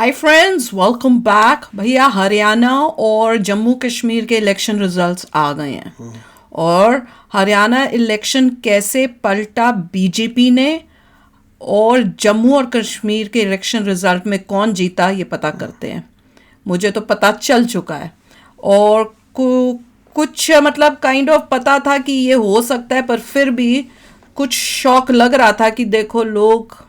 Hi friends, welcome back. भैया, हरियाणा और जम्मू कश्मीर के इलेक्शन रिजल्ट्स आ गए हैं। और हरियाणा इलेक्शन कैसे पलटा बीजेपी ने, और जम्मू और कश्मीर के इलेक्शन रिजल्ट में कौन जीता ये पता करते हैं। मुझे तो पता चल चुका है। और कुछ मतलब काइंड ऑफ पता था कि ये हो सकता है, पर फिर भी कुछ शौक लग रहा था कि देखो लोग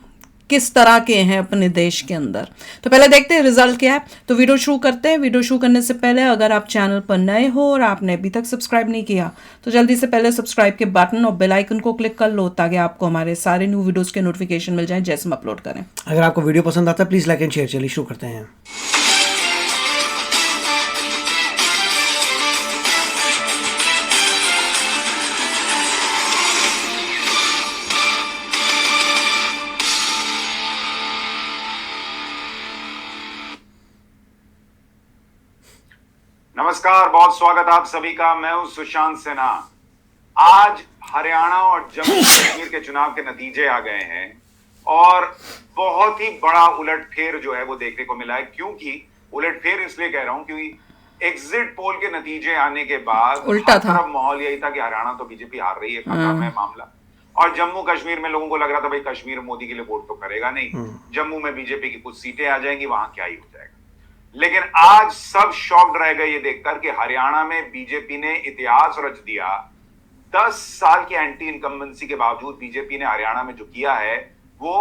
किस तरह के हैं अपने देश के अंदर। तो पहले देखते हैं रिजल्ट क्या है। तो वीडियो शुरू करते हैं। वीडियो शुरू करने से पहले अगर आप चैनल पर नए हो और आपने अभी तक सब्सक्राइब नहीं किया तो जल्दी से पहले सब्सक्राइब के बटन और बेल आइकन को क्लिक कर लो, ताकि आपको हमारे सारे न्यू वीडियोस के नोटिफिकेशन मिल जाएं जैसे हम अपलोड करें। अगर आपको वीडियो पसंद आता है प्लीज़ लाइक एंड शेयर। चलिए शुरू करते हैं। नमस्कार, बहुत स्वागत आप सभी का। मैं हूं सुशांत सिन्हा। आज हरियाणा और जम्मू कश्मीर के चुनाव के नतीजे आ गए हैं और बहुत ही बड़ा उलटफेर जो है वो देखने को मिला है। क्योंकि उलटफेर इसलिए कह रहा हूं क्योंकि एग्जिट पोल के नतीजे आने के बाद उल्टा हर था। तरफ माहौल यही था कि हरियाणा तो बीजेपी हार रही है, खत्म है मामला। और जम्मू कश्मीर में लोगों को लग रहा था भाई कश्मीर मोदी के लिए वोट तो करेगा नहीं, जम्मू में बीजेपी की कुछ सीटें आ जाएंगी, वहां क्या ही हो जाएगा। लेकिन आज सब शॉक्ड रह गए ये देखकर कि हरियाणा में बीजेपी ने इतिहास रच दिया। 10 साल की एंटी इनकम्बेंसी के बावजूद बीजेपी ने हरियाणा में जो किया है वो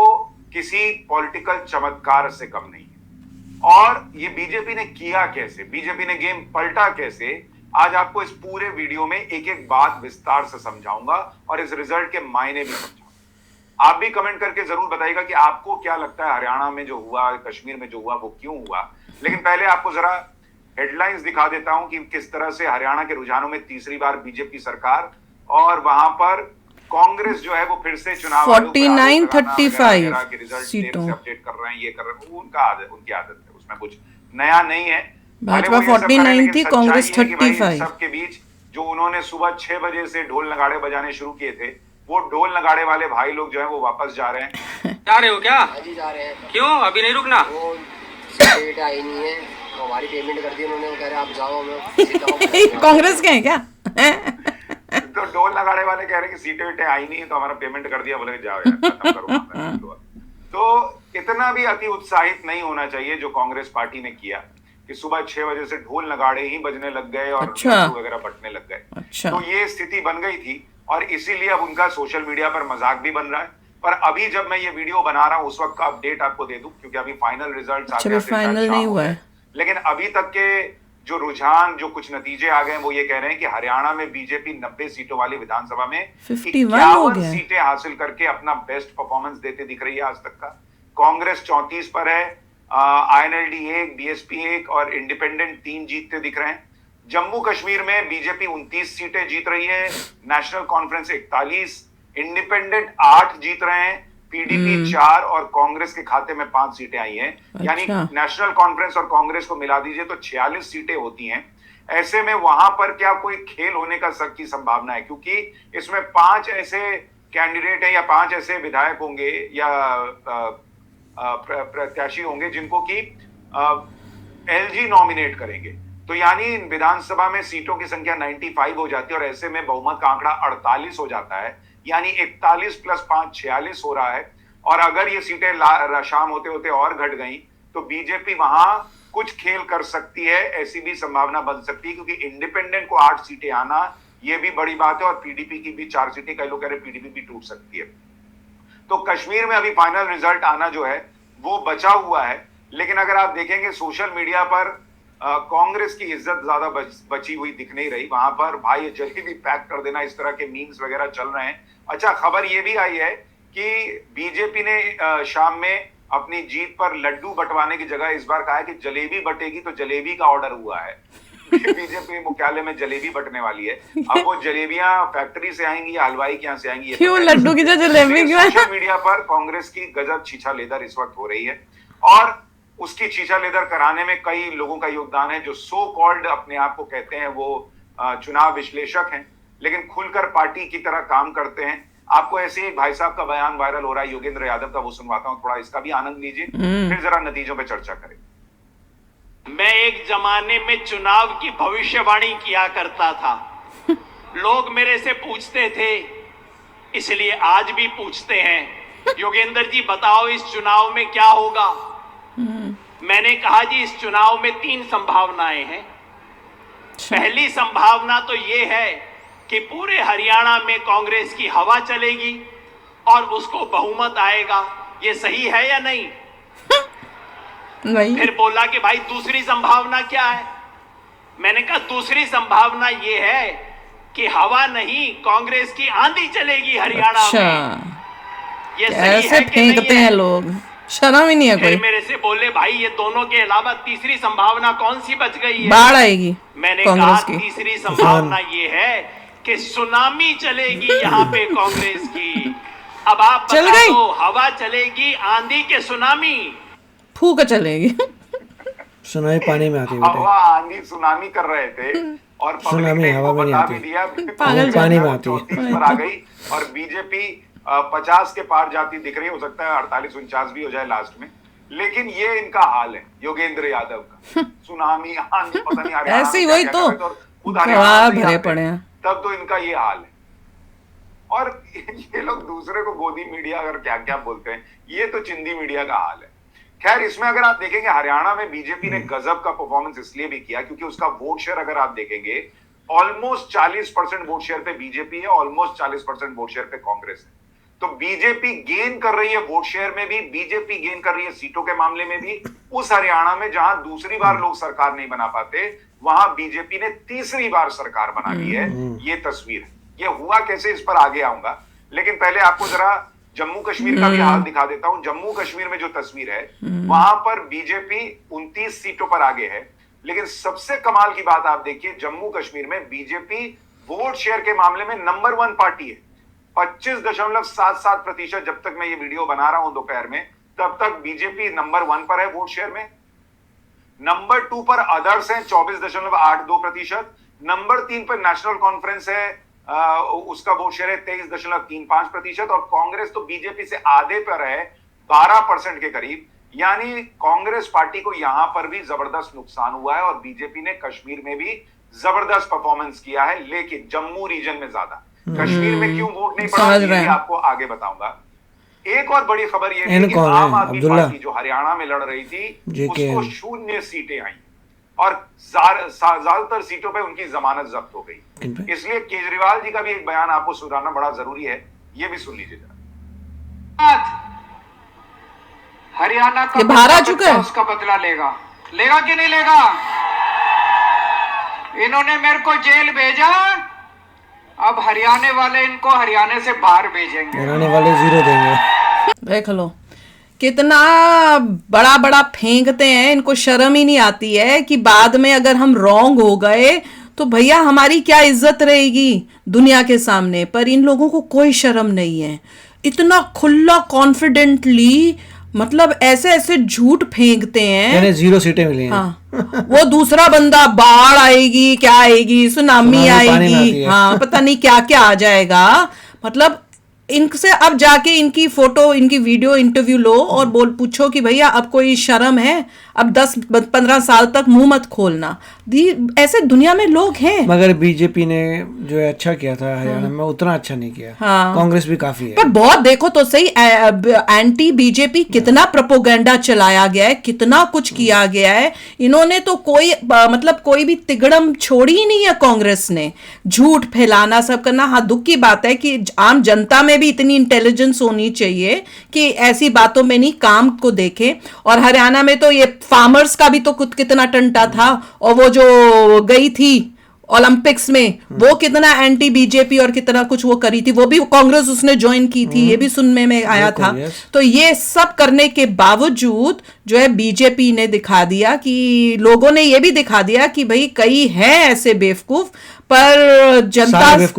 किसी पॉलिटिकल चमत्कार से कम नहीं है। और ये बीजेपी ने किया कैसे, बीजेपी ने गेम पलटा कैसे, आज आपको इस पूरे वीडियो में एक एक बात विस्तार से समझाऊंगा और इस रिजल्ट के मायने भी समझाऊंगा। आप भी कमेंट करके जरूर बताइएगा कि आपको क्या लगता है हरियाणा में जो हुआ, कश्मीर में जो हुआ वो क्यों हुआ। लेकिन पहले आपको जरा हेडलाइंस दिखा देता हूं कि किस तरह से हरियाणा के रुझानों में तीसरी बार बीजेपी सरकार और वहां पर कांग्रेस जो है वो फिर से चुनाव 49-35 सीटों से अपडेट कर रहे हैं, ये कर रहे हैं, वो उनकी आदत है, उसमें कुछ नया नहीं है। भाजपा 49 थी, कांग्रेस 35। सबके बीच जो उन्होंने सुबह 6 बजे से ढोल नगाड़े बजाने शुरू किए थे, वो ढोल नगाड़े वाले भाई लोग जो है वो वापस जा रहे हैं। जा रहे हो क्या? हाँ जी, जा रहे हैं। क्यों अभी नहीं रुकना? वो डेट आई नहीं है तो हमारी पेमेंट कर दी उन्होंने। वो कह रहे हैं आप जाओ, मैं कांग्रेस के हैं क्या? तो ढोल नगाड़े वाले कह रहे हैं कि सीटें वीटें आई नहीं तो हमारा पेमेंट कर दिया, बोले जाओ यार खत्म करो। तो इतना भी अति उत्साहित नहीं होना चाहिए जो कांग्रेस पार्टी ने किया कि सुबह 6 बजे से ढोल नगाड़े ही बजने लग गए और लड्डू वगैरह बटने लग गए। तो ये स्थिति बन गई थी और इसीलिए अब उनका सोशल मीडिया पर मजाक भी बन रहा है। पर अभी जब मैं ये वीडियो बना रहा हूं उस वक्त का अपडेट आपको दे दूं, क्योंकि अभी फाइनल रिजल्ट्स आ गए, फाइनल नहीं हुआ है। लेकिन अभी तक के जो रुझान, जो कुछ नतीजे आ गए वो ये कह रहे हैं कि हरियाणा में बीजेपी 90 सीटों वाली विधानसभा में 51 सीटें हासिल करके अपना बेस्ट परफॉर्मेंस देते दिख रही है आज तक का। कांग्रेस 34 पर है, INLD 1, BSP 1 और इंडिपेंडेंट 3 जीतते दिख रहे हैं। जम्मू कश्मीर में बीजेपी 29 सीटें जीत रही है, नेशनल कॉन्फ्रेंस 41, इंडिपेंडेंट 8 जीत रहे हैं, PDP 4 और कांग्रेस के खाते में 5 सीटें आई हैं। यानी नेशनल कॉन्फ्रेंस और कांग्रेस को मिला दीजिए तो 46 सीटें होती हैं। ऐसे में वहां पर क्या कोई खेल होने का सख्त की संभावना है, क्योंकि इसमें 5 ऐसे कैंडिडेट हैं या 5 ऐसे विधायक होंगे या प्रत्याशी होंगे जिनको कि LG नॉमिनेट करेंगे। तो यानी विधानसभा में सीटों की संख्या 95 हो जाती है और ऐसे में बहुमत का आंकड़ा 48 हो जाता है, यानी 41 + 5 46 हो रहा है। और अगर ये सीटें शाम होते होते और घट गई तो बीजेपी वहां कुछ खेल कर सकती है, ऐसी भी संभावना बन सकती है, क्योंकि इंडिपेंडेंट को 8 सीटें आना ये भी बड़ी बात है और PDP की भी 4 सीटें, कई लोग कह रहे हैं PDP भी टूट सकती है। तो कश्मीर में अभी फाइनल रिजल्ट आना जो है वो बचा हुआ है। लेकिन अगर आप देखेंगे सोशल मीडिया पर कांग्रेस की इज्जत ज्यादा बची हुई दिख नहीं रही। वहां पर भाई जलेबी पैक कर देना, इस तरह के मीम्स वगैरह चल रहे हैं। अच्छा, खबर ये भी आई है कि बीजेपी ने शाम में अपनी जीत पर लड्डू बंटवाने की जगह इस बार कहा है कि जलेबी बटेगी, तो जलेबी का ऑर्डर हुआ है। बीजेपी मुख्यालय में जलेबी बटने वाली है। अब वो जलेबियां फैक्ट्री से आएंगी या हलवाई के यहाँ से आएंगी, क्यों लड्डू की जलेबी? सोशल मीडिया पर कांग्रेस की गजब छीछा लेदर इस वक्त हो रही है और उसकी छीछा लेदर कराने में कई लोगों का योगदान है जो सो कॉल्ड अपने आप को कहते हैं वो चुनाव विश्लेषक हैं, लेकिन खुलकर पार्टी की तरह काम करते हैं। आपको ऐसे ही भाई साहब का बयान वायरल हो रहा है योगेंद्र यादव का, वो सुनवाता हूं, थोड़ा इसका भी आनंद लीजिए, फिर जरा नतीजों पे चर्चा करें। मैं एक जमाने में चुनाव की भविष्यवाणी किया करता था। लोग मेरे से पूछते थे, इसलिए आज भी पूछते हैं, योगेंद्र जी बताओ इस चुनाव में क्या होगा। मैंने कहा जी इस चुनाव में 3 संभावनाएं हैं। पहली संभावना तो ये है कि पूरे हरियाणा में कांग्रेस की हवा चलेगी और उसको बहुमत आएगा। ये सही है या नहीं? नहीं। फिर बोला कि भाई दूसरी संभावना क्या है? मैंने कहा दूसरी संभावना ये है कि हवा नहीं कांग्रेस की आंधी चलेगी हरियाणा में। ये सही ऐसे है कि नहीं फेंकते है? हैं लोग, शर्म ही नहीं है फिर कोई। मेरे से बोले भाई ये दोनों के अलावा तीसरी संभावना कौन सी बच गई है? बाढ़ आएगी मैंने कहा कांग्रेस की। तीसरी संभावना ये है कि सुनामी चलेगी यहाँ पे कांग्रेस की। अब आप चल बता गई? दो, हवा चलेगी आंधी के सुनामी? फूक चलेगी। सुनामी पानी में आती है बेटे। हवा आंधी सुनामी कर रहे थे और पब्लिक सुनामी ने हवा इनको में नहीं बता आती। भी दिया, पागल पानी में आती है। 34 पर आ गई और बीजेपी 50 के पार जाती दिख रही, हो सकता है 48-49 भी हो जाए लास्ट में, लेकिन ये इनका हाल है योगेंद्र यादव का। सुनामी आंधी पता नहीं हरियाणा ऐसे ही में वही क्या तो कर रहे थे और खुद हरियाणा गवाह से ही भरे आते पड़े हैं। हैं। तब तो इनका ये हाल है। और ये लोग दूसरे को गोदी मीडिया अगर क्या क्या बोलते हैं, ये तो चिंदी मीडिया का हाल है। खैर इसमें अगर आप देखेंगे हरियाणा में बीजेपी ने गजब का परफॉर्मेंस इसलिए भी किया क्योंकि उसका वोट शेयर अगर आप देखेंगे ऑलमोस्ट 40% वोट शेयर पे बीजेपी है, ऑलमोस्ट 40% वोट शेयर पे कांग्रेस है। तो बीजेपी गेन कर रही है वोट शेयर में भी, बीजेपी गेन कर रही है सीटों के मामले में भी। उस हरियाणा में जहां दूसरी बार लोग सरकार नहीं बना पाते, वहां बीजेपी ने तीसरी बार सरकार बना ली है। ये तस्वीर है। ये हुआ कैसे, इस पर आगे आऊंगा, लेकिन पहले आपको जरा जम्मू कश्मीर का भी हाल दिखा देता हूं। जम्मू कश्मीर में जो तस्वीर है वहां पर बीजेपी 29 सीटों पर आगे है, लेकिन सबसे कमाल की बात आप देखिए, जम्मू कश्मीर में बीजेपी वोट शेयर के मामले में नंबर 1 पार्टी है। 25.77%। जब तक मैं ये वीडियो बना रहा हूं दोपहर में, तब तक बीजेपी नंबर 1 पर है वोट शेयर में। नंबर 2 पर अदर्स हैं 24.82%। नंबर 3 पर नेशनल कॉन्फ्रेंस है, उसका वोट शेयर है 23.35%। और कांग्रेस तो बीजेपी से आधे पर है, 12% के करीब। यानी कांग्रेस पार्टी को यहां पर भी जबरदस्त नुकसान हुआ है और बीजेपी ने कश्मीर में भी जबरदस्त परफॉर्मेंस किया है, लेकिन जम्मू रीजन में ज्यादा। कश्मीर में क्यों वोट नहीं पड़ा, ये भी आपको आगे बताऊंगा। एक और बड़ी खबर ये थी कि आम आदमी पार्टी जो हरियाणा में लड़ रही थी उसको 0 सीटें आई और ज्यादातर सीटों पे उनकी जमानत जब्त हो गई। इसलिए केजरीवाल जी का भी एक बयान आपको सुनाना बड़ा जरूरी है, ये भी सुन लीजिए जरा। हरियाणा का बाहर आ चुका है, उसका बदला लेगा कि नहीं लेगा? इन्होंने मेरे को जेल भेजा, अब हरियाणा वाले इनको हरियाणा से बाहर भेजेंगे। हरियाणा वाले 0 देंगे। देख लो कितना बड़ा बड़ा फेंकते हैं, इनको शर्म ही नहीं आती है कि बाद में अगर हम रॉन्ग हो गए तो भैया हमारी क्या इज्जत रहेगी दुनिया के सामने। पर इन लोगों को कोई शर्म नहीं है, इतना खुला कॉन्फिडेंटली, मतलब ऐसे ऐसे झूठ फेंकते हैं। 0 सीटें मिली हैं। हाँ, वो दूसरा बंदा बाढ़ आएगी, क्या आएगी, सुनामी आएगी, हाँ पता नहीं क्या क्या आ जाएगा। मतलब इनसे अब जाके इनकी फोटो, इनकी वीडियो इंटरव्यू लो और पूछो कि भैया अब कोई शर्म है, अब 10-15 साल तक मुंह मत खोलना। ऐसे दुनिया में लोग हैं। मगर बीजेपी ने जो है अच्छा किया था हरियाणा में, उतना अच्छा नहीं किया। हाँ। कांग्रेस भी काफी है। पर बहुत देखो तो सही, एंटी बीजेपी कितना प्रोपोगंडा चलाया गया है, कितना कुछ किया गया है। इन्होंने तो कोई मतलब कोई भी तिगड़म छोड़ी ही नहीं है कांग्रेस ने। झूठ फैलाना, सब करना। हाँ, दुख की बात है कि आम जनता में भी इतनी इंटेलिजेंस होनी चाहिए कि ऐसी बातों में नहीं, काम को देखे। और हरियाणा में तो ये फार्मर्स का भी तो कुछ कितना टंटा था, और वो जो गई थी ओलंपिक्स में वो कितना एंटी बीजेपी और कितना कुछ वो करी थी, वो भी कांग्रेस उसने ज्वाइन की थी, ये भी सुनने में आया था। तो ये सब करने के बावजूद जो है बीजेपी ने दिखा दिया कि लोगों ने ये भी दिखा दिया कि भाई कई हैं ऐसे बेवकूफ, पर जनता,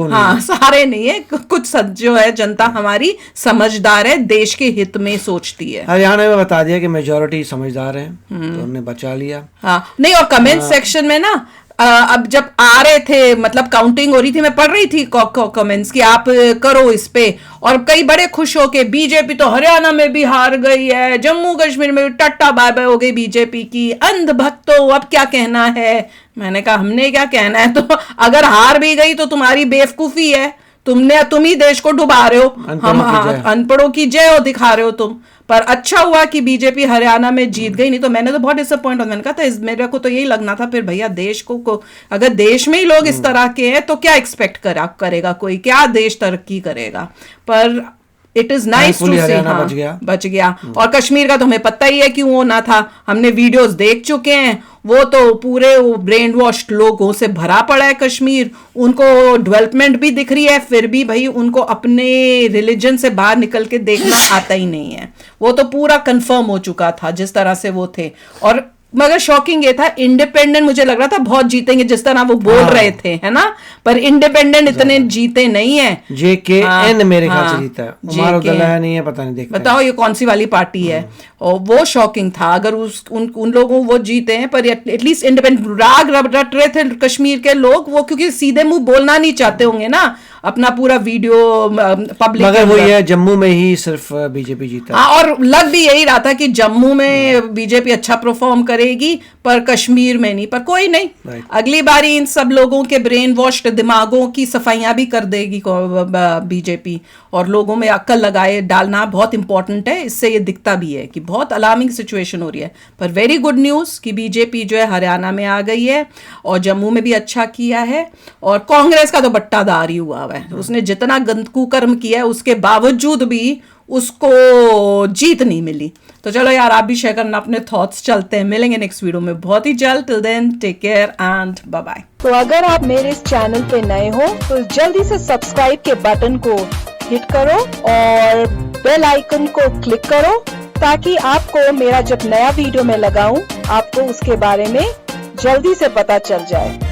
हाँ सारे नहीं है, कुछ जो है जनता हमारी समझदार है, देश के हित में सोचती है। हरियाणा में बता दिया कि मेजॉरिटी समझदार है, तो उन्होंने बचा लिया। हाँ नहीं, और कमेंट सेक्शन में ना अब जब आ रहे थे, मतलब काउंटिंग हो रही थी, मैं पढ़ रही थी कमेंट्स कि आप करो इस पे, और कई बड़े खुश हो के बीजेपी तो हरियाणा में भी हार गई है, जम्मू कश्मीर में भी टट्टा बाय बाय हो गई बीजेपी की, अंधभक्तो अब क्या कहना है। मैंने कहा हमने क्या कहना है, तो अगर हार भी गई तो तुम्हारी बेवकूफी है, तुम ही देश को डुबा रहे हो, हम अनपढ़ों की जय हो दिखा रहे हो तुम। पर अच्छा हुआ कि बीजेपी हरियाणा में जीत गई, नहीं तो मैंने तो बहुत डिसअपॉइंट हो, मैंने कहा था मेरे को तो यही लगना था फिर भैया देश को अगर देश में ही लोग इस तरह के हैं तो क्या एक्सपेक्ट करेगा कोई, क्या देश तरक्की करेगा। पर इट इज नाइस टू सी बच गया। और कश्मीर का तो हमें पता ही है क्यों होना था, हमने वीडियोस देख चुके हैं, वो तो पूरे ब्रेन वॉश्ड लोगों से भरा पड़ा है कश्मीर, उनको डेवलपमेंट भी दिख रही है, फिर भी भाई उनको अपने रिलीजन से बाहर निकल के देखना आता ही नहीं है। वो तो पूरा कंफर्म हो चुका था जिस तरह से वो थे। और मगर शॉकिंग ये था, इंडिपेंडेंट मुझे लग रहा था बहुत जीतेंगे जिस तरह वो बोल रहे थे, है ना, पर इंडिपेंडेंट इतने जीते नहीं है। JKN मेरे ख्याल से जीता है, उमर अब्दुल्ला नहीं है, पता नहीं, देखते बताओ ये कौन सी वाली पार्टी है। और वो शॉकिंग था, अगर उन लोगों वो जीते हैं, पर एटलीस्ट इंडिपेंडेंट राग रट रहे थे कश्मीर के लोग, वो क्योंकि सीधे मुंह बोलना नहीं चाहते होंगे ना, अपना पूरा वीडियो पब्लिक, मगर वो ये जम्मू में ही सिर्फ बीजेपी जीता। हाँ, और लग भी यही रहा था कि जम्मू में बीजेपी अच्छा परफॉर्म करेगी पर कश्मीर में नहीं, पर कोई नहीं, अगली बारी इन सब लोगों के ब्रेन वॉश्ड दिमागों की सफाइयां भी कर देगी बीजेपी, और लोगों में अक्ल लगाए डालना बहुत इंपॉर्टेंट है। इससे ये दिखता भी है कि बहुत अलार्मिंग सिचुएशन हो रही है। पर वेरी गुड न्यूज़ कि बीजेपी जो है हरियाणा में आ गई है और जम्मू में भी अच्छा किया है, और कांग्रेस का तो बट्टादार ही हुआ है, उसने जितना गंदकू कर्म किया है उसके बावजूद भी उसको जीत नहीं मिली। तो चलो यार, आप भी शेयर करना अपने थॉट्स। चलते हैं, मिलेंगे नेक्स्ट वीडियो में बहुत ही जल्द। Till then take care and bye bye. तो अगर आप मेरे इस चैनल पे नए हो तो जल्दी से सब्सक्राइब के बटन को हिट करो और बेल आइकन को क्लिक करो, ताकि आपको मेरा जब नया वीडियो मैं लगाऊं आपको उसके बारे में जल्दी से पता चल जाए।